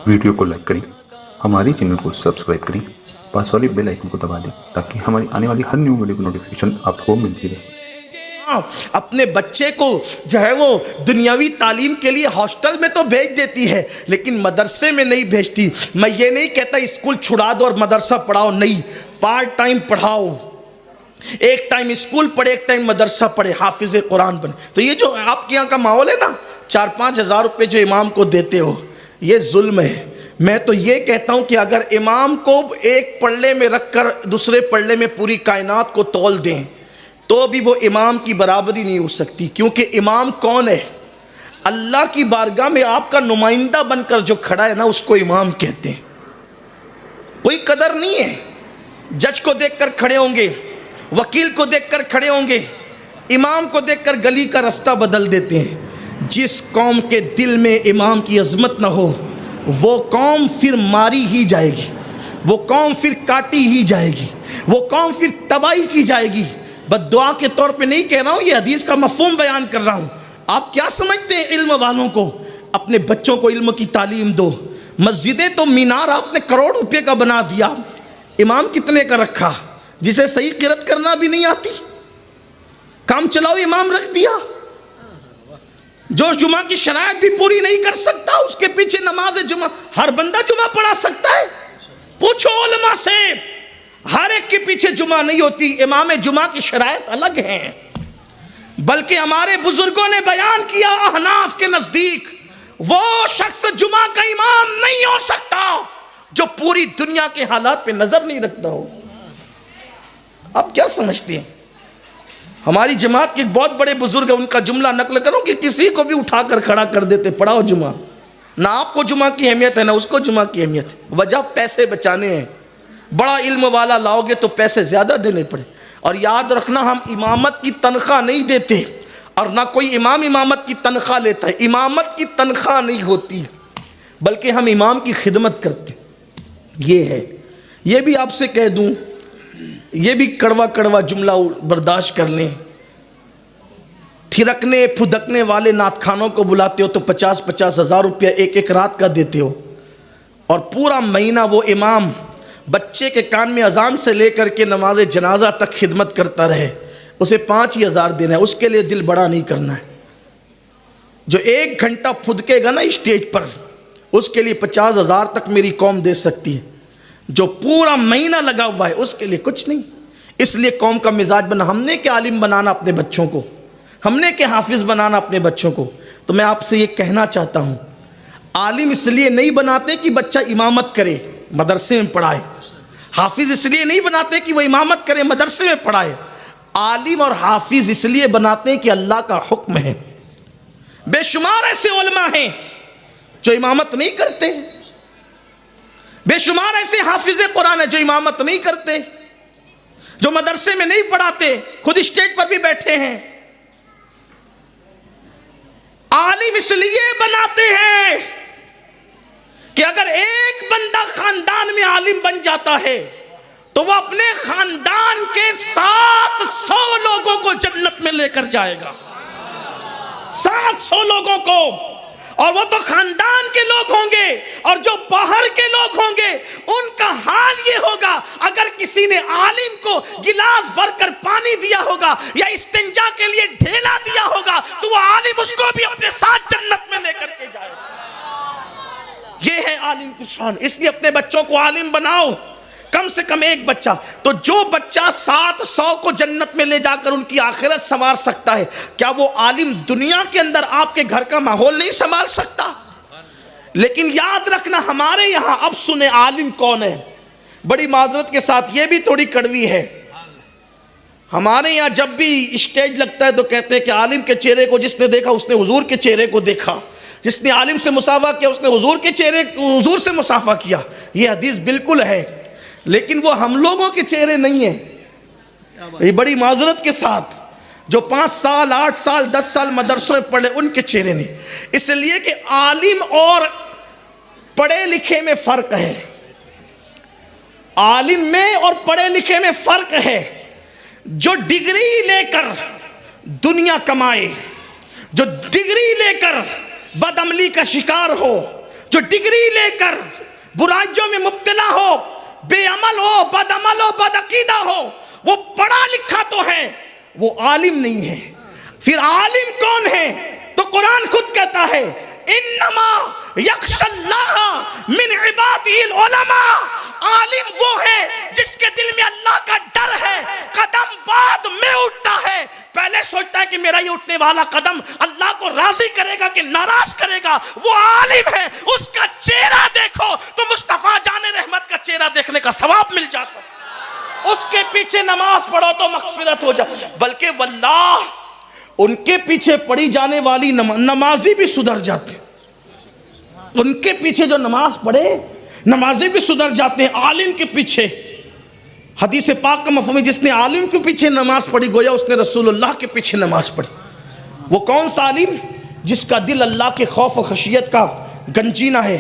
Video को like करें, हमारे चैनल को सब्सक्राइब करें, पास वाले बेल आइकन को दबा दें ताकि हमारी आने वाली हर न्यू वीडियो की नोटिफिकेशन आपको मिलती रहे। अपने बच्चे को जो है वो दुनियावी तालीम के लिए हॉस्टल में तो भेज देती है, लेकिन मदरसे में नहीं भेजती। मैं ये नहीं कहता स्कूल छुड़ा दो और मदरसा पढ़ाओ, नहीं, पार्ट टाइम पढ़ाओ। एक टाइम स्कूल पढ़े, एक टाइम मदरसा पढ़े, हाफिज कुरान बने। तो ये जो आपके यहाँ का माहौल है ना, 4-5 हज़ार रुपये जो इमाम को देते हो, ये जुल्म है। मैं तो ये कहता हूँ कि अगर इमाम को एक पल्ले में रखकर दूसरे पल्ले में पूरी कायनात को तौल दें तो भी वो इमाम की बराबरी नहीं हो सकती। क्योंकि इमाम कौन है? अल्लाह की बारगाह में आपका नुमाइंदा बनकर जो खड़ा है ना, उसको इमाम कहते हैं। कोई कदर नहीं है। जज को देखकर खड़े होंगे, वकील को देखकर खड़े होंगे, इमाम को देखकर गली का रास्ता बदल देते हैं। जिस कौम के दिल में इमाम की अजमत ना हो, वो कौम फिर मारी ही जाएगी, वो कौम फिर काटी ही जाएगी, वो कौम फिर तबाही की जाएगी। बद्दुआ के तौर पे नहीं कह रहा हूँ, ये हदीस का मफ़हूम बयान कर रहा हूँ। आप क्या समझते हैं इल्म वालों को? अपने बच्चों को इल्म की तालीम दो। मस्जिदें तो मीनार आपने करोड़ रुपये का बना दिया, इमाम कितने का रखा जिसे सही किरत करना भी नहीं आती? काम चलाओ इमाम रख दिया। जो जुमा की शरायत भी पूरी नहीं कर सकता, उसके पीछे नमाज जुमा, हर बंदा जुमा पढ़ा सकता है? पूछो उलमा से, हर एक के पीछे जुमा नहीं होती। इमाम जुमा की शरायत अलग है। बल्कि हमारे बुजुर्गों ने बयान किया, अहनाफ के नजदीक वो शख्स जुमा का इमाम नहीं हो सकता जो पूरी दुनिया के हालात पे नजर नहीं रखता हो। आप क्या समझते हैं? हमारी जमात के बहुत बड़े बुजुर्ग हैं, उनका जुमला नकल करूं कि किसी को भी उठाकर खड़ा कर देते, पढ़ाओ जुमा। ना आपको जुमा की अहमियत है, ना उसको जुमा की अहमियत है। वजह पैसे बचाने हैं। बड़ा इल्म वाला लाओगे तो पैसे ज़्यादा देने पड़े। और याद रखना, हम इमामत की तनख्वाह नहीं देते और ना कोई इमाम इमामत की तनख्वाह लेता है। इमामत की तनख्वाह नहीं होती, बल्कि हम इमाम की खिदमत करते। ये है। ये भी आपसे कह दूं, ये भी कड़वा कड़वा जुमला बर्दाश्त कर लें। थिरकने फुदकने वाले नातखानों को बुलाते हो तो 50-50 हज़ार रुपया एक एक रात का देते हो, और पूरा महीना वो इमाम बच्चे के कान में अजान से लेकर के नमाज जनाजा तक खिदमत करता रहे, उसे 5 ही हज़ार देना है। उसके लिए दिल बड़ा नहीं करना है। जो 1 घंटा फुदकेगा ना स्टेज पर, उसके लिए 50 हज़ार तक मेरी कौम दे सकती है। जो पूरा महीना लगा हुआ है उसके लिए कुछ नहीं। इसलिए कौम का मिजाज बना। हमने क्या आलिम बनाना अपने बच्चों को, हमने क्या हाफिज बनाना अपने बच्चों को। तो मैं आपसे ये कहना चाहता हूँ, आलिम इसलिए नहीं बनाते कि बच्चा इमामत करे, मदरसे में पढ़ाए। हाफिज इसलिए नहीं बनाते कि वह इमामत करे, मदरसे में पढ़ाए। आलिम और हाफिज इसलिए बनाते हैं कि अल्लाह का हुक्म है। बेशुमार ऐसे उलमा हैं जो इमामत नहीं करते, बेशुमार ऐसे हाफिज कुरान है जो इमामत नहीं करते, जो मदरसे में नहीं पढ़ाते, खुद स्टेज पर भी बैठे हैं। आलिम इसलिए बनाते हैं कि अगर एक बंदा खानदान में आलिम बन जाता है तो वह अपने खानदान के 700 लोगों को जन्नत में लेकर जाएगा। 700 लोगों को। और वो तो खानदान के लोग होंगे, और जो बाहर के लोग होंगे उनका हाल ये होगा, अगर किसी ने आलिम को गिलास भरकर पानी दिया होगा या इस्तिंजा के लिए ढेला दिया होगा तो वो आलिम उसको भी अपने साथ जन्नत में लेकर के जाएगा। ये है आलिम की शान। इसलिए अपने बच्चों को आलिम बनाओ, कम से कम एक बच्चा। तो जो बच्चा 700 को जन्नत में ले जाकर उनकी आखिरत संवार सकता है, क्या वो आलिम दुनिया के अंदर आपके घर का माहौल नहीं संभाल सकता? लेकिन याद रखना, हमारे यहां अब सुने आलिम कौन है। बड़ी माजरत के साथ ये भी थोड़ी कड़वी है। हमारे यहाँ जब भी स्टेज लगता है तो कहते हैं कि आलिम के चेहरे को जिसने देखा उसने हुजूर के चेहरे को देखा, जिसने आलिम से मुसाफा किया उसने हुजूर के चेहरे हुजूर से मुसाफा किया। ये हदीस बिल्कुल है, लेकिन वो हम लोगों के चेहरे नहीं है। ये बड़ी माजरत के साथ जो 5 साल 8 साल 10 साल मदरसों में पढ़े उनके चेहरे नहीं। इसलिए कि आलिम और पढ़े लिखे में फ़र्क है। आलिम में और पढ़े लिखे में फ़र्क है। जो डिग्री लेकर दुनिया कमाए, जो डिग्री लेकर बदअमली का शिकार हो, जो डिग्री लेकर बुराइयों में मुब्तला हो, बेअमल हो, बदअमल हो, बदअकीदा हो, वो पढ़ा लिखा तो है, वो आलिम नहीं है। फिर आलिम कौन है? तो कुरान खुद कहता है इन्नमा यख्शल्लाह मिन इबादिल उलमा। आलिम वो है जिसके दिल में अल्लाह का डर है, कदम बाद में उठता है, पहले सोचता है कि मेरा ये उठने वाला कदम अल्लाह को राजी करेगा कि नाराज करेगा। वो आलिम है, उसका चेहरा देखो तो मुस्तफा जाने रहमत का चेहरा देखने का सवाब मिल जाता। उसके पीछे नमाज पढ़ो तो मगफिरत हो जाए। बल्कि वल्लाह उनके पीछे पढ़ी जाने वाली नमाजी भी सुधर जाते, उनके पीछे जो नमाज पढ़े नमाजी भी सुधर जाते हैं आलिम के पीछे। हदीस पाक का मफ़हूम है, जिसने आलिम के पीछे नमाज पढ़ी गोया उसने रसूलुल्लाह के पीछे नमाज पढ़ी। वो कौन सा आलिम? जिसका दिल अल्लाह के खौफ और खशियत का गंजीना है,